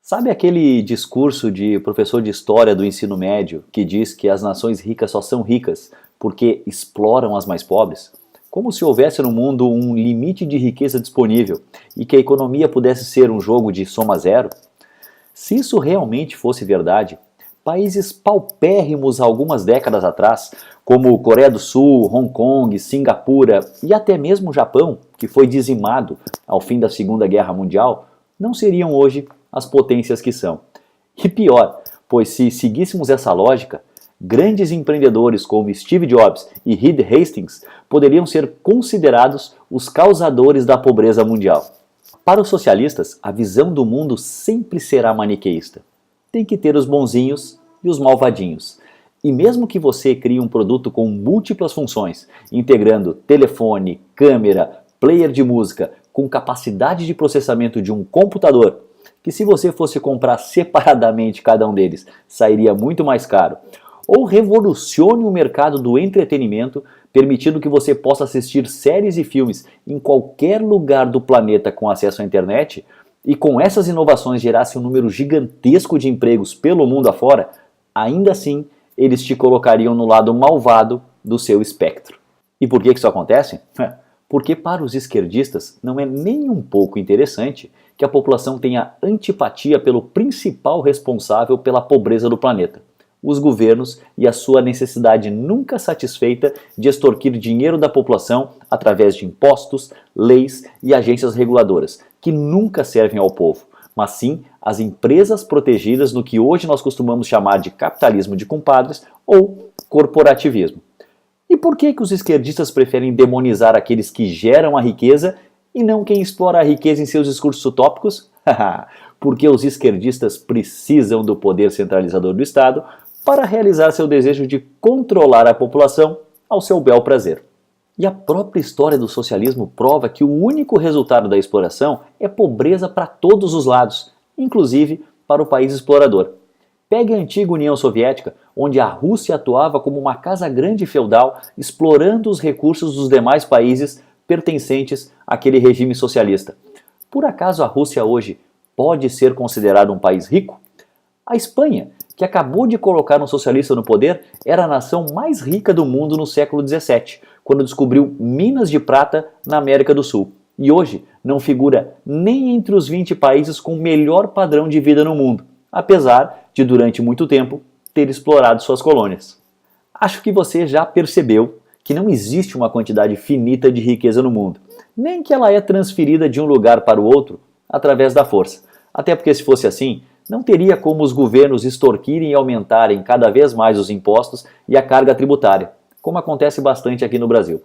Sabe aquele discurso de professor de história do ensino médio que diz que as nações ricas só são ricas porque exploram as mais pobres? Como se houvesse no mundo um limite de riqueza disponível e que a economia pudesse ser um jogo de soma zero? Se isso realmente fosse verdade, países paupérrimos há algumas décadas atrás, como Coreia do Sul, Hong Kong, Singapura e até mesmo o Japão, que foi dizimado ao fim da Segunda Guerra Mundial, não seriam hoje as potências que são. E pior, pois se seguíssemos essa lógica, grandes empreendedores como Steve Jobs e Reed Hastings poderiam ser considerados os causadores da pobreza mundial. Para os socialistas, a visão do mundo sempre será maniqueísta. Tem que ter os bonzinhos e os malvadinhos. E mesmo que você crie um produto com múltiplas funções, integrando telefone, câmera, player de música, com capacidade de processamento de um computador, que se você fosse comprar separadamente cada um deles, sairia muito mais caro, ou revolucione o mercado do entretenimento, permitindo que você possa assistir séries e filmes em qualquer lugar do planeta com acesso à internet, e com essas inovações gerasse um número gigantesco de empregos pelo mundo afora, ainda assim eles te colocariam no lado malvado do seu espectro. E por que isso acontece? Porque para os esquerdistas não é nem um pouco interessante que a população tenha antipatia pelo principal responsável pela pobreza do planeta, os governos e a sua necessidade nunca satisfeita de extorquir dinheiro da população através de impostos, leis e agências reguladoras, que nunca servem ao povo, mas sim às empresas protegidas no que hoje nós costumamos chamar de capitalismo de compadres ou corporativismo. E por que os esquerdistas preferem demonizar aqueles que geram a riqueza e não quem explora a riqueza em seus discursos utópicos? Porque os esquerdistas precisam do poder centralizador do Estado para realizar seu desejo de controlar a população ao seu bel prazer. E a própria história do socialismo prova que o único resultado da exploração é pobreza para todos os lados, inclusive para o país explorador. Pegue a antiga União Soviética, onde a Rússia atuava como uma casa grande feudal, explorando os recursos dos demais países pertencentes àquele regime socialista. Por acaso a Rússia hoje pode ser considerada um país rico? A Espanha, que acabou de colocar um socialista no poder, era a nação mais rica do mundo no século XVII, quando descobriu minas de prata na América do Sul. E hoje não figura nem entre os 20 países com o melhor padrão de vida no mundo, apesar de, durante muito tempo, ter explorado suas colônias. Acho que você já percebeu que não existe uma quantidade finita de riqueza no mundo, nem que ela é transferida de um lugar para o outro através da força. Até porque, se fosse assim, não teria como os governos extorquirem e aumentarem cada vez mais os impostos e a carga tributária, como acontece bastante aqui no Brasil.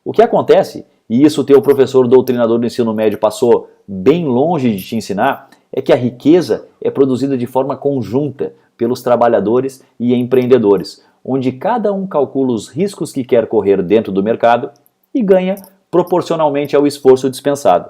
O que acontece, e isso o teu professor doutrinador do ensino médio passou bem longe de te ensinar, é que a riqueza é produzida de forma conjunta pelos trabalhadores e empreendedores, onde cada um calcula os riscos que quer correr dentro do mercado e ganha proporcionalmente ao esforço dispensado.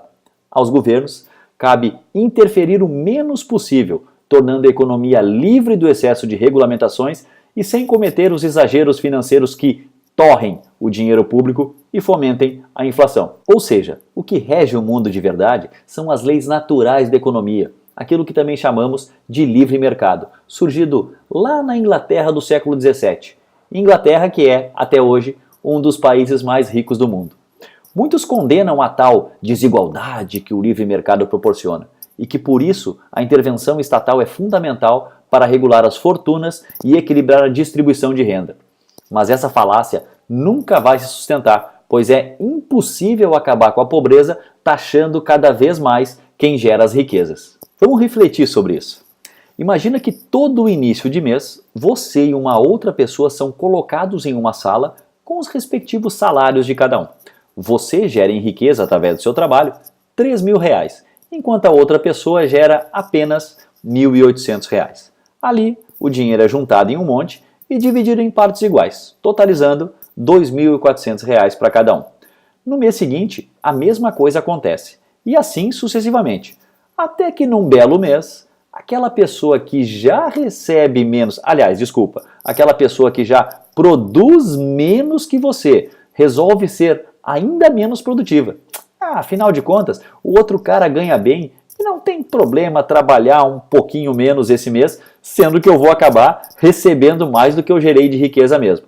Aos governos cabe interferir o menos possível, tornando a economia livre do excesso de regulamentações e sem cometer os exageros financeiros que torrem o dinheiro público e fomentem a inflação. Ou seja, o que rege o mundo de verdade são as leis naturais da economia, aquilo que também chamamos de livre mercado, surgido lá na Inglaterra do século XVII. Inglaterra que é, até hoje, um dos países mais ricos do mundo. Muitos condenam a tal desigualdade que o livre mercado proporciona e que por isso a intervenção estatal é fundamental para regular as fortunas e equilibrar a distribuição de renda. Mas essa falácia nunca vai se sustentar, pois é impossível acabar com a pobreza taxando cada vez mais quem gera as riquezas. Vamos refletir sobre isso. Imagina que todo início de mês você e uma outra pessoa são colocados em uma sala com os respectivos salários de cada um. Você gera em riqueza através do seu trabalho R$3.000, enquanto a outra pessoa gera apenas R$1.800. Ali, o dinheiro é juntado em um monte e dividido em partes iguais, totalizando R$2.400 para cada um. No mês seguinte, a mesma coisa acontece, e assim sucessivamente, até que num belo mês, aquela pessoa que já recebe menos, aquela pessoa que já produz menos que você, resolve ser ainda menos produtiva. Afinal de contas, o outro cara ganha bem E não tem problema trabalhar um pouquinho menos esse mês, sendo que eu vou acabar recebendo mais do que eu gerei de riqueza mesmo.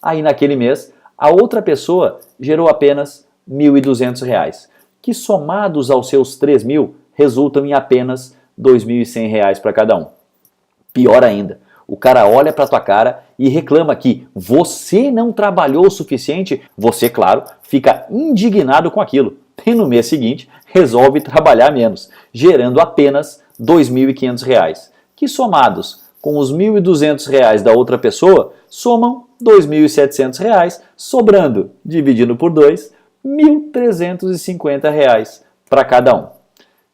Aí naquele mês, a outra pessoa gerou apenas R$ 1.200, que somados aos seus 3.000 resultam em apenas R$ 2.100 para cada um. Pior ainda, o cara olha para tua cara e reclama que você não trabalhou o suficiente, você, claro, fica indignado com aquilo. E no mês seguinte, resolve trabalhar menos, gerando apenas R$ 2.500, que somados com os R$ 1.200 da outra pessoa, somam R$ 2.700, sobrando, dividindo por 2, R$ 1.350 para cada um.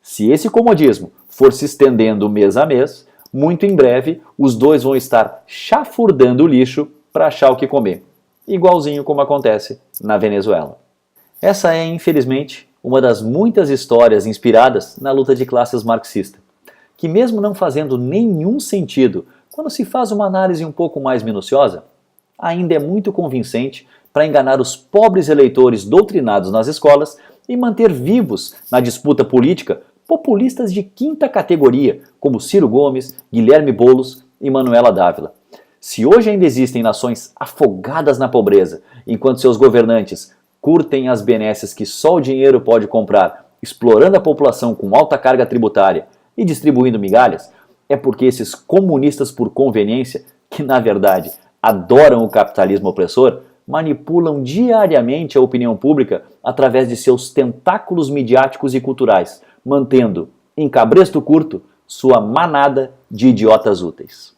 Se esse comodismo for se estendendo mês a mês, muito em breve os dois vão estar chafurdando o lixo para achar o que comer, igualzinho como acontece na Venezuela. Essa é, infelizmente, uma das muitas histórias inspiradas na luta de classes marxista, que mesmo não fazendo nenhum sentido quando se faz uma análise um pouco mais minuciosa, ainda é muito convincente para enganar os pobres eleitores doutrinados nas escolas e manter vivos na disputa política populistas de quinta categoria, como Ciro Gomes, Guilherme Boulos e Manuela Dávila. Se hoje ainda existem nações afogadas na pobreza, enquanto seus governantes curtem as benesses que só o dinheiro pode comprar, explorando a população com alta carga tributária e distribuindo migalhas, é porque esses comunistas por conveniência, que na verdade adoram o capitalismo opressor, manipulam diariamente a opinião pública através de seus tentáculos midiáticos e culturais, mantendo, em cabresto curto, sua manada de idiotas úteis.